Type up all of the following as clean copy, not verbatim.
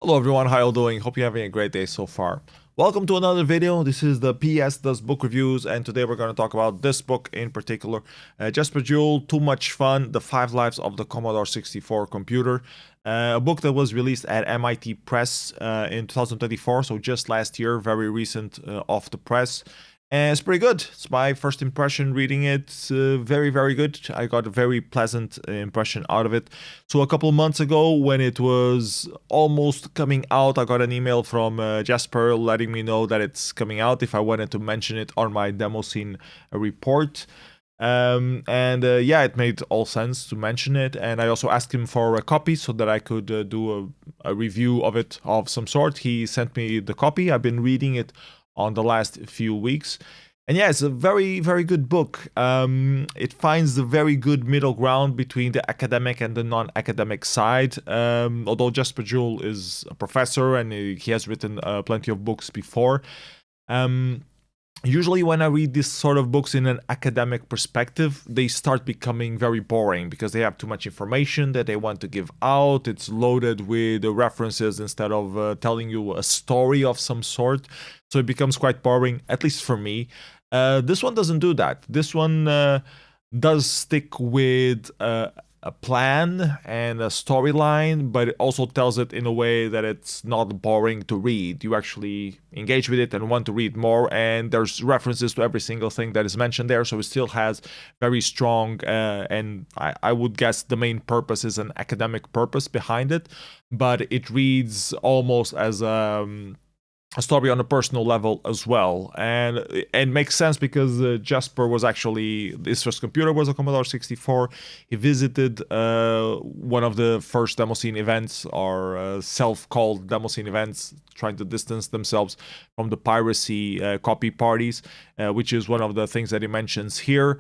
Hello everyone, how you doing? Hope you're having a great day so far. Welcome to another video. This is the PS Does Book Reviews, and today we're going to talk about this book in particular. Jesper Juul, Too Much Fun, The 5 Lives of the Commodore 64 Computer. A book that was released at MIT Press in 2024, so just last year, very recent off the press. And it's pretty good. It's my first impression reading it. Very, very good. I got a very pleasant impression out of it. So a couple months ago, when it was almost coming out, I got an email from Jesper letting me know that it's coming out if I wanted to mention it on my demo scene report. Yeah, it made all sense to mention it. And I also asked him for a copy so that I could do a review of it of some sort. He sent me the copy. I've been reading it on the last few weeks, and yeah, it's a very, very good book. It finds the very good middle ground between the academic and the non-academic side. Although Jesper Juul is a professor and he has written plenty of books before. Usually when I read this sort of books in an academic perspective, they start becoming very boring because they have too much information that they want to give out. It's loaded with references instead of telling you a story of some sort. So it becomes quite boring, at least for me. This one doesn't do that. This one does stick with a plan and a storyline, but it also tells it in a way that it's not boring to read. You actually engage with it and want to read more, and there's references to every single thing that is mentioned there, so it still has very strong, and I would guess the main purpose is an academic purpose behind it, but it reads almost as a story on a personal level as well, and it makes sense because Jesper was actually, his first computer was a Commodore 64. He visited one of the first demo scene events, or self-called demo scene events, trying to distance themselves from the piracy copy parties, which is one of the things that he mentions here.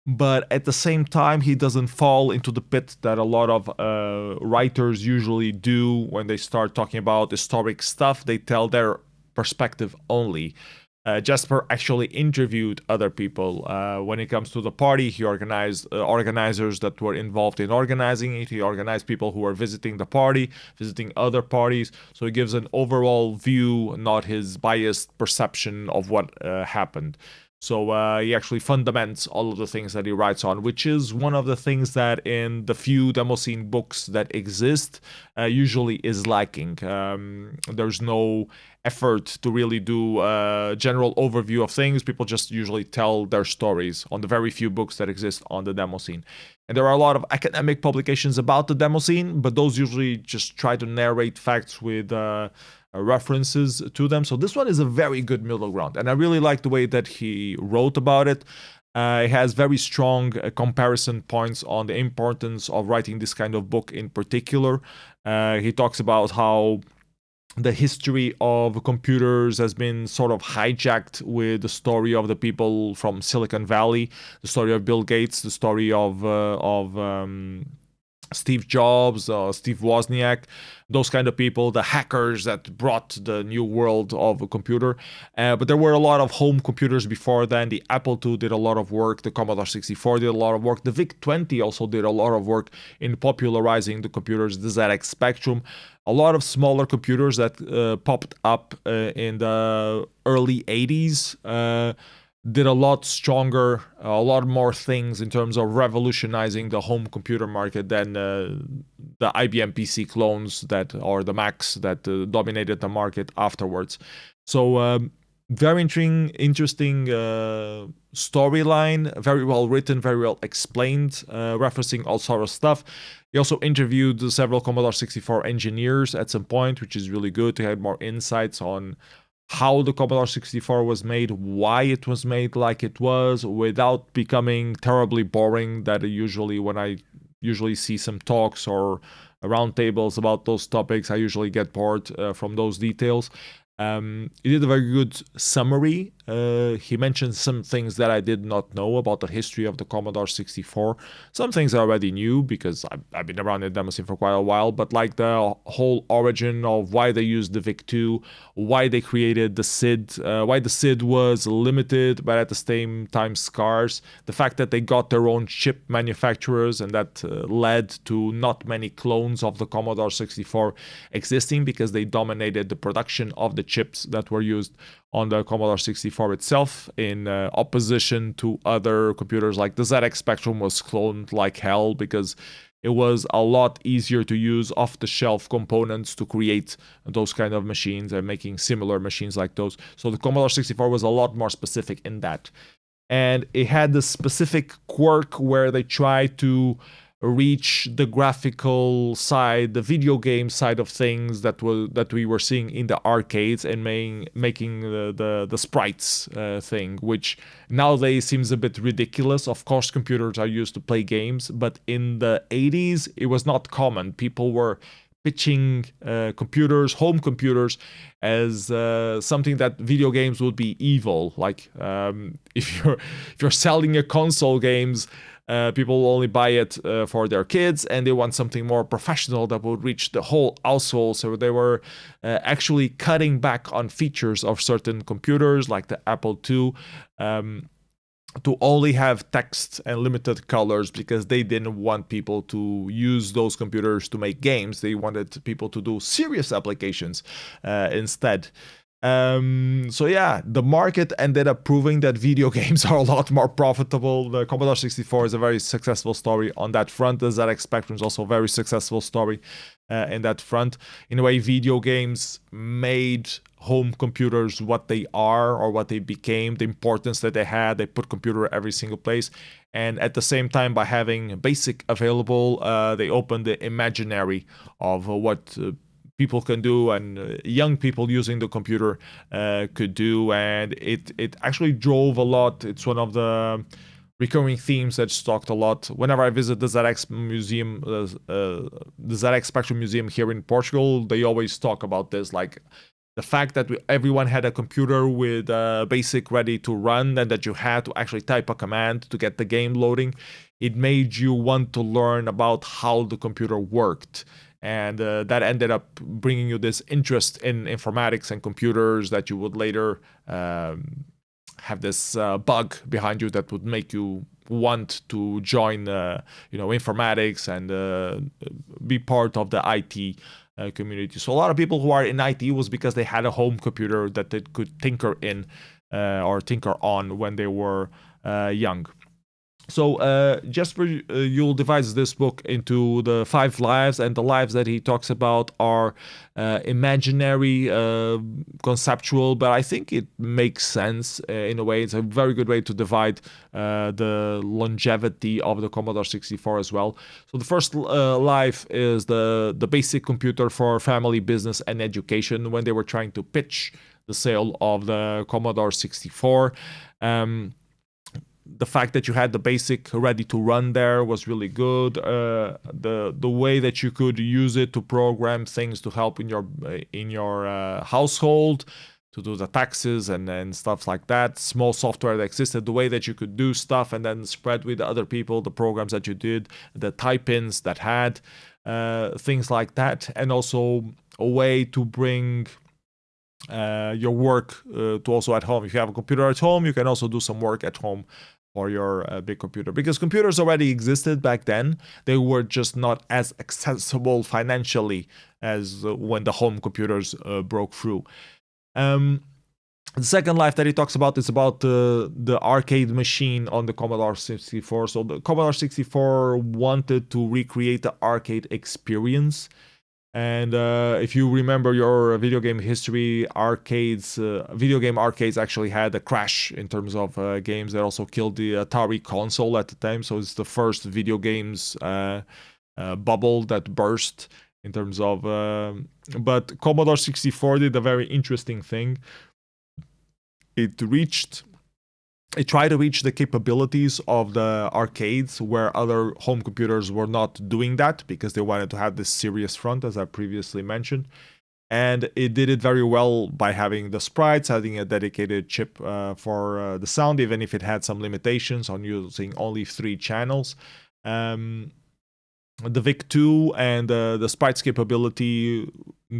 But at the same time, he doesn't fall into the pit that a lot of writers usually do when they start talking about historic stuff. They tell their perspective only. Jesper actually interviewed other people. When it comes to the party, he organized organizers that were involved in organizing it. He organized people who were visiting the party, visiting other parties. So he gives an overall view, not his biased perception of what happened. So he actually fundaments all of the things that he writes on, which is one of the things that in the few demo scene books that exist usually is lacking. There's no effort to really do a general overview of things. People just usually tell their stories on the very few books that exist on the demo scene. And there are a lot of academic publications about the demo scene, but those usually just try to narrate facts with references to them. So this one is a very good middle ground, and I really like the way that he wrote about it. It has very strong comparison points on the importance of writing this kind of book in particular. He talks about how the history of computers has been sort of hijacked with the story of the people from Silicon Valley, the story of Bill Gates, the story of Steve Jobs, Steve Wozniak, those kind of people, the hackers that brought the new world of a computer. But there were a lot of home computers before then. The Apple II did a lot of work. The Commodore 64 did a lot of work. The VIC-20 also did a lot of work in popularizing the computers, the ZX Spectrum. A lot of smaller computers that popped up in the early 80s did a lot stronger, a lot more things in terms of revolutionizing the home computer market than the IBM PC clones that, or the Macs that dominated the market afterwards. So very interesting storyline, very well written, very well explained, referencing all sort of stuff. He also interviewed several Commodore 64 engineers at some point, which is really good to have more insights on how the Commodore 64 was made, why it was made like it was, without becoming terribly boring that usually when I usually see some talks or roundtables about those topics, I usually get bored from those details. He did a very good summary He mentioned some things that I did not know about the history of the Commodore 64. Some things I already knew because I've been around in demo scene for quite a while, but like the whole origin of why they used the VIC-2, why they created the SID, why the SID was limited but at the same time scarce, the fact that they got their own chip manufacturers and that led to not many clones of the Commodore 64 existing because they dominated the production of the chips that were used on the Commodore 64 itself, in opposition to other computers. Like the ZX Spectrum was cloned like hell because it was a lot easier to use off-the-shelf components to create those kind of machines and making similar machines like those. So the Commodore 64 was a lot more specific in that. And it had this specific quirk where they tried to reach the graphical side, the video game side of things that we were seeing in the arcades, and making the sprites thing, which nowadays seems a bit ridiculous. Of course, computers are used to play games, but in the 80s, it was not common. People were pitching home computers, as something that video games would be evil. Like if you're selling a console games, people will only buy it for their kids, and they want something more professional that would reach the whole household. So they were actually cutting back on features of certain computers, like the Apple II, to only have text and limited colors, because they didn't want people to use those computers to make games. They wanted people to do serious applications instead. So yeah, the market ended up proving that video games are a lot more profitable. The Commodore 64 is a very successful story on that front. The ZX Spectrum is also a very successful story in that front. In a way, video games made home computers what they are, or what they became, the importance that they had. They put computer every single place. And at the same time, by having BASIC available, they opened the imaginary of what people can do, and young people using the computer could do. And it actually drove a lot. It's one of the recurring themes that's talked a lot whenever I visit the ZX Museum, the ZX Spectrum Museum here in Portugal. They always talk about this, like the fact that everyone had a computer with BASIC ready to run, and that you had to actually type a command to get the game loading. It made you want to learn about how the computer worked. And that ended up bringing you this interest in informatics and computers, that you would later have this bug behind you that would make you want to join, informatics and be part of the IT community. So a lot of people who are in IT was because they had a home computer that they could tinker in or tinker on when they were young. So Jesper Juul divides this book into the 5 lives, and the lives that he talks about are imaginary, conceptual, but I think it makes sense in a way. It's a very good way to divide the longevity of the Commodore 64 as well. So the first life is the basic computer for family, business, and education, when they were trying to pitch the sale of the Commodore 64. The fact that you had the BASIC ready to run there was really good. The way that you could use it to program things to help in your household, to do the taxes and stuff like that. Small software that existed, the way that you could do stuff and then spread with other people the programs that you did, the type-ins that had things like that, and also a way to bring your work to also at home. If you have a computer at home, you can also do some work at home for your big computer, because computers already existed back then. They were just not as accessible financially as when the home computers broke through. The second life that he talks about is about the arcade machine on the Commodore 64. So the Commodore 64 wanted to recreate the arcade experience. And if you remember your video game history, video game arcades actually had a crash in terms of games that also killed the Atari console at the time. So it's the first video games bubble that burst in terms of... but Commodore 64 did a very interesting thing. It tried to reach the capabilities of the arcades where other home computers were not doing that, because they wanted to have this serious front, as I previously mentioned. And it did it very well by having the sprites, having a dedicated chip for the sound, even if it had some limitations on using only 3 channels. The VIC-2 and the sprites capability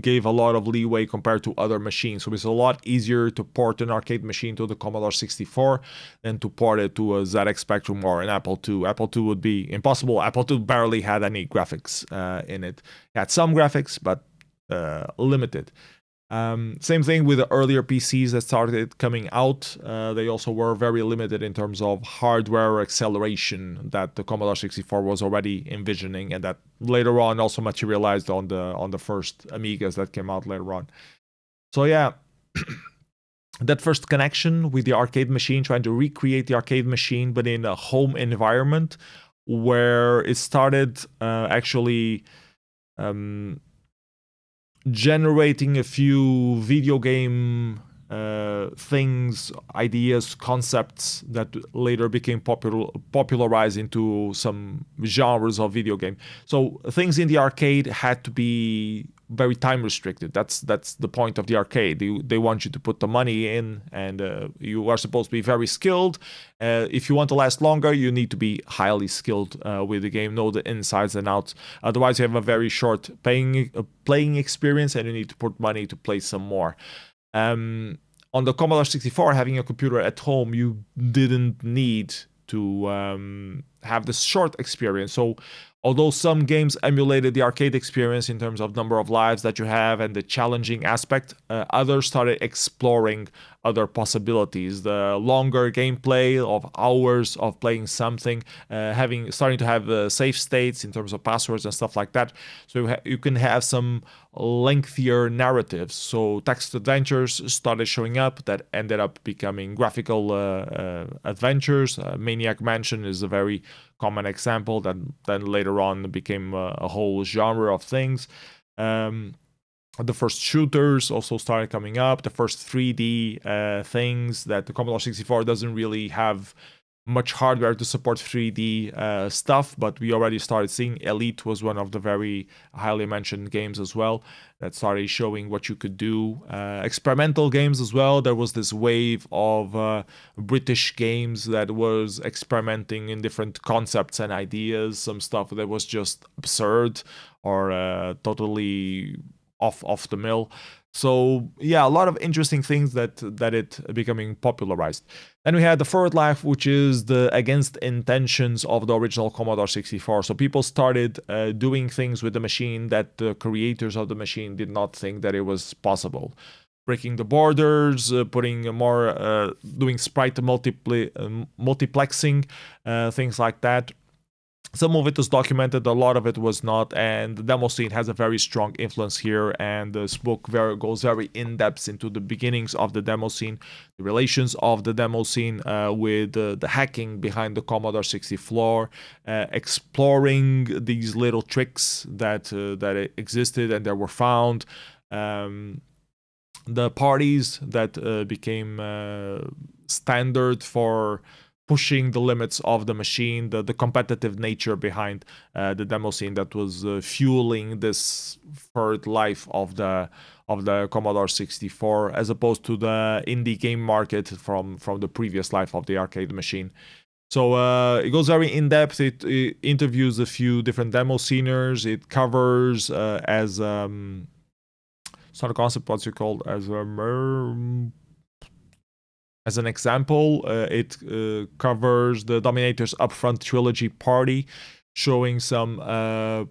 gave a lot of leeway compared to other machines. So it's a lot easier to port an arcade machine to the Commodore 64 than to port it to a ZX Spectrum or an Apple II. Apple II would be impossible. Apple II barely had any graphics in it. It had some graphics, but limited. Same thing with the earlier PCs that started coming out. They also were very limited in terms of hardware acceleration that the Commodore 64 was already envisioning, and that later on also materialized on the first Amigas that came out later on. So yeah, that first connection with the arcade machine, trying to recreate the arcade machine, but in a home environment, where it started actually generating a few video game things, ideas, concepts that later became popularized into some genres of video game. So things in the arcade had to be very time restricted. That's the point of the arcade. They want you to put the money in, and you are supposed to be very skilled. If you want to last longer, you need to be highly skilled with the game, know the insides and outs. Otherwise, you have a very short playing experience, and you need to put money to play some more. On the Commodore 64, having a computer at home, you didn't need to have this short experience. So although some games emulated the arcade experience in terms of number of lives that you have and the challenging aspect, others started exploring other possibilities. The longer gameplay of hours of playing something, starting to have save states in terms of passwords and stuff like that. So you can have some lengthier narratives. So text adventures started showing up that ended up becoming graphical adventures. Maniac Mansion is a very common example that then later on became a whole genre of things. The first shooters also started coming up. The first 3D things that the Commodore 64 doesn't really have much hardware to support 3D stuff, but we already started seeing. Elite was one of the very highly mentioned games as well that started showing what you could do. Experimental games as well. There was this wave of British games that was experimenting in different concepts and ideas. Some stuff that was just absurd or totally off the mill. So yeah, a lot of interesting things that it becoming popularized. Then we had the third life, which is the against intentions of the original Commodore 64. So people started doing things with the machine that the creators of the machine did not think that it was possible. Breaking the borders, putting more, doing sprite multiplexing, things like that. Some of it was documented, a lot of it was not, and the demo scene has a very strong influence here, and this book goes very in-depth into the beginnings of the demo scene, the relations of the demo scene with the hacking behind the Commodore 64, exploring these little tricks that existed and that were found, the parties that became standard for pushing the limits of the machine, the competitive nature behind the demo scene that was fueling this third life of the Commodore 64, as opposed to the indie game market from the previous life of the arcade machine. So it goes very in depth. It interviews a few different demo sceners. It covers as it's not a concept. What's it called? As an example, it covers the Dominators Upfront Trilogy party, showing some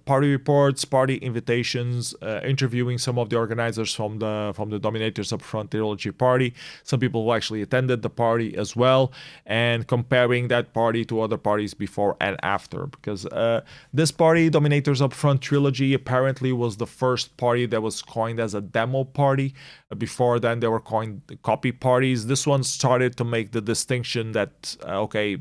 party reports, party invitations, interviewing some of the organizers from the Dominators Upfront Trilogy party, some people who actually attended the party as well, and comparing that party to other parties before and after. Because this party, Dominators Upfront Trilogy, apparently was the first party that was coined as a demo party. Before then, they were coined copy parties. This one started to make the distinction that, okay,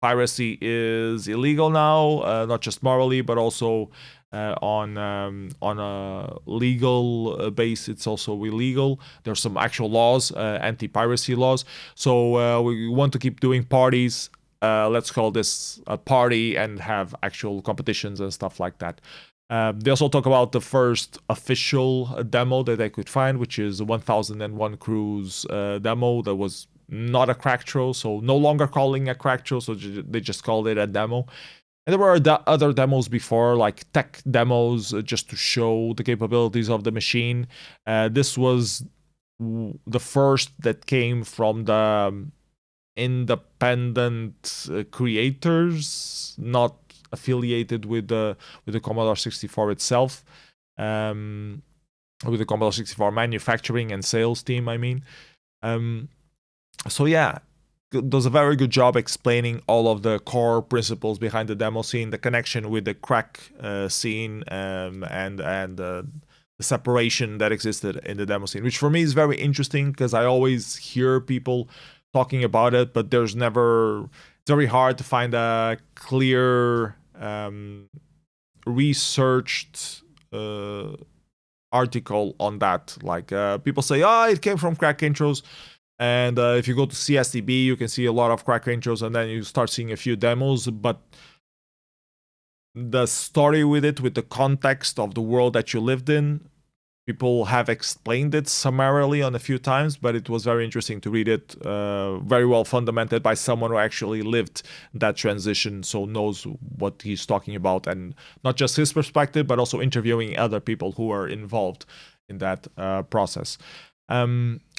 piracy is illegal now, not just morally, but also on a legal base. It's also illegal. There's some actual laws, anti-piracy laws. So we want to keep doing parties. Let's call this a party and have actual competitions and stuff like that. They also talk about the first official demo that I could find, which is 1001 Cruise demo that was not a crack show, so no longer calling a crack show, so they just called it a demo. And there were other demos before, like tech demos, just to show the capabilities of the machine. This was the first that came from the independent creators, not affiliated with the Commodore 64 itself, with the Commodore 64 manufacturing and sales team, I mean. So yeah, does a very good job explaining all of the core principles behind the demo scene, the connection with the crack scene, and the separation that existed in the demo scene, which for me is very interesting because I always hear people talking about it, but it's very hard to find a clear researched article on that. Like people say, it came from crack intros. And if you go to CSDB, you can see a lot of crack intros, and then you start seeing a few demos. But the story with it, with the context of the world that you lived in, people have explained it summarily on a few times, but it was very interesting to read it. Very well fundamented by someone who actually lived that transition, so knows what he's talking about, and not just his perspective, but also interviewing other people who are involved in that process.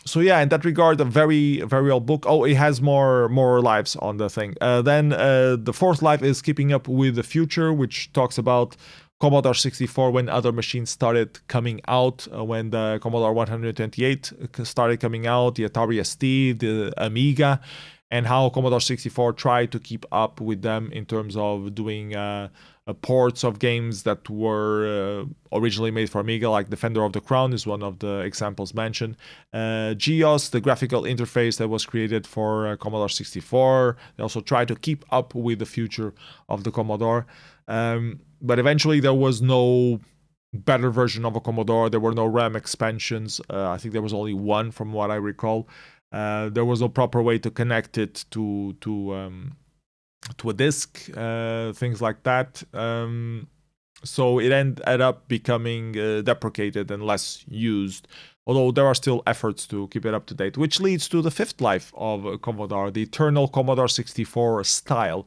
So yeah, in that regard, a very, very old book. Oh, it has more lives on the thing. Then the fourth life is Keeping Up with the Future, which talks about Commodore 64 when other machines started coming out, when the Commodore 128 started coming out, the Atari ST, the Amiga, and how Commodore 64 tried to keep up with them in terms of doing ports of games that were originally made for Amiga, like Defender of the Crown is one of the examples mentioned. GEOS, the graphical interface that was created for Commodore 64. They also tried to keep up with the future of the Commodore. But eventually there was no better version of a Commodore. There were no RAM expansions. I think there was only one from what I recall. There was no proper way to connect it to a disk, things like that. So it ended up becoming deprecated and less used, although there are still efforts to keep it up to date, which leads to the fifth life of Commodore, the eternal Commodore 64 style.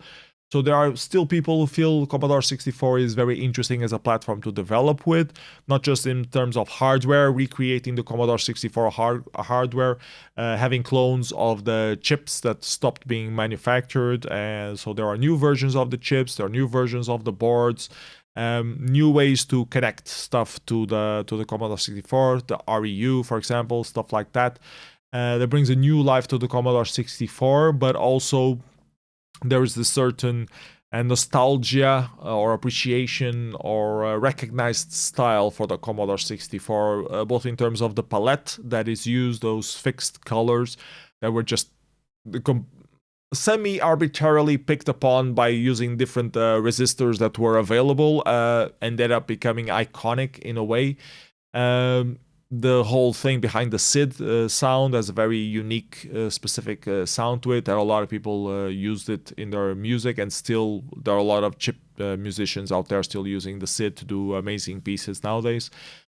So there are still people who feel Commodore 64 is very interesting as a platform to develop with, not just in terms of hardware, recreating the Commodore 64 hardware, having clones of the chips that stopped being manufactured. And so there are new versions of the chips, there are new versions of the boards, new ways to connect stuff to the Commodore 64, the REU, for example, stuff like that. That brings a new life to the Commodore 64, but also there is this certain nostalgia or appreciation or recognized style for the Commodore 64, both in terms of the palette that is used, those fixed colors that were just semi-arbitrarily picked upon by using different resistors that were available, ended up becoming iconic in a way. The whole thing behind the SID sound has a very unique, specific sound to it. There are a lot of people used it in their music, and still there are a lot of chip musicians out there still using the SID to do amazing pieces nowadays.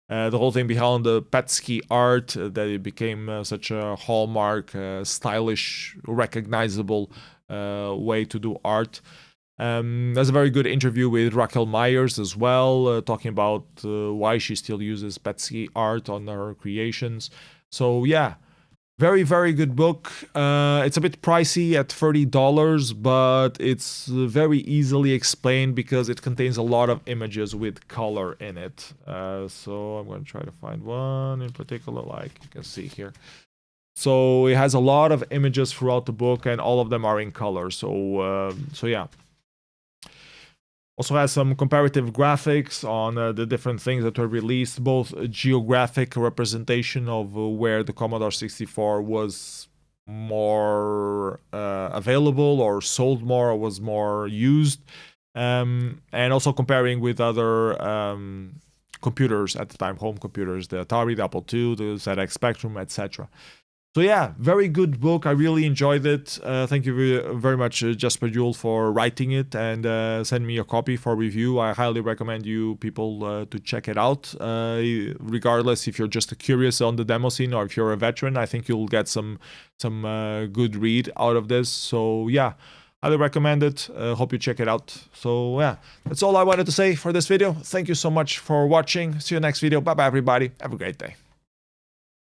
The whole thing behind the Petsky art, that it became such a hallmark, stylish, recognizable way to do art. There's a very good interview with Raquel Myers as well, talking about why she still uses Petsky art on her creations. So yeah, very, very good book. It's a bit pricey at $30, but it's very easily explained because it contains a lot of images with color in it. So I'm going to try to find one in particular, like you can see here. So it has a lot of images throughout the book, and all of them are in color. So yeah. Also has some comparative graphics on the different things that were released, both a geographic representation of where the Commodore 64 was more available or sold more or was more used, and also comparing with other computers at the time, home computers, the Atari, the Apple II, the ZX Spectrum, etc. So yeah, very good book. I really enjoyed it. Thank you very much, Jesper Juul, for writing it and send me a copy for review. I highly recommend you people to check it out. Regardless if you're just curious on the demo scene or if you're a veteran, I think you'll get some good read out of this. So yeah, highly recommend it. Hope you check it out. So yeah, that's all I wanted to say for this video. Thank you so much for watching. See you next video. Bye bye everybody. Have a great day.